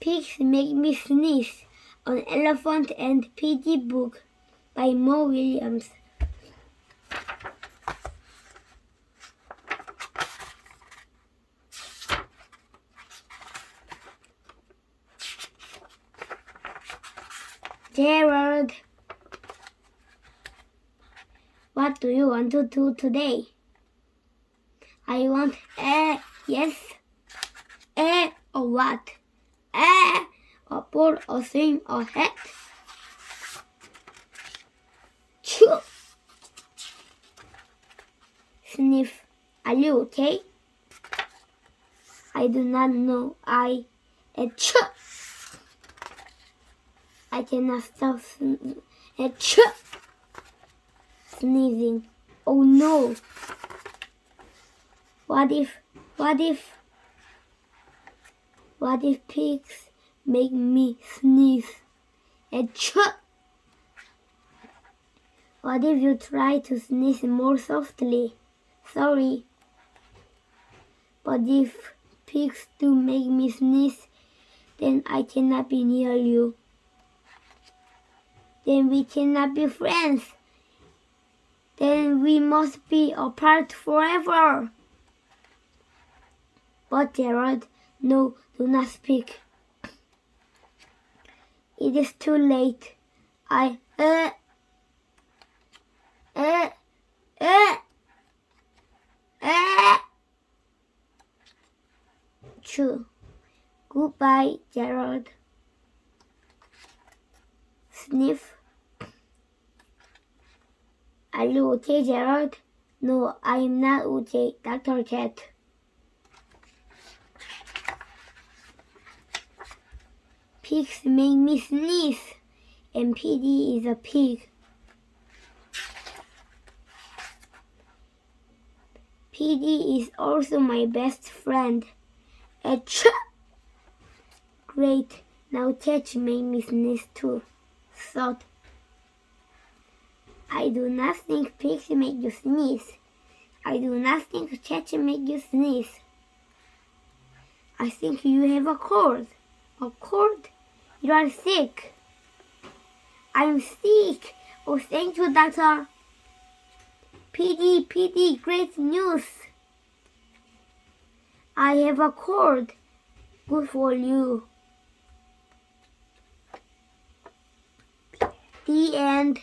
Pigs Make Me Sneeze, an Elephant and Piggy book by Mo Williams. Gerald, what do you want to do today? I want yes, or what? A ball, a thing, a hat. Chew. Sniff, are you okay? I do not know. Chew. I cannot stop sneezing. Oh no. What if pigs make me sneeze? Achoo! What if you try to sneeze more softly? Sorry. But if pigs do make me sneeze, then I cannot be near you. Then we cannot be friends. Then we must be apart forever. But Gerald, no, do not speak. It is too late. True. Goodbye, Gerald. Sniff. Are you okay, Gerald? No, I am not okay, Dr. Cat. Pigs make me sneeze, and Piggy is a pig. Piggy is also my best friend. Achoo! Great, now Cat made me sneeze too. Thought. I do not think pigs make you sneeze. I do not think Cat make you sneeze. I think you have a cold. A cold? You are sick. I'm sick. Oh, thank you, Doctor. Piggy, great news. I have a cold. Good for you. The end.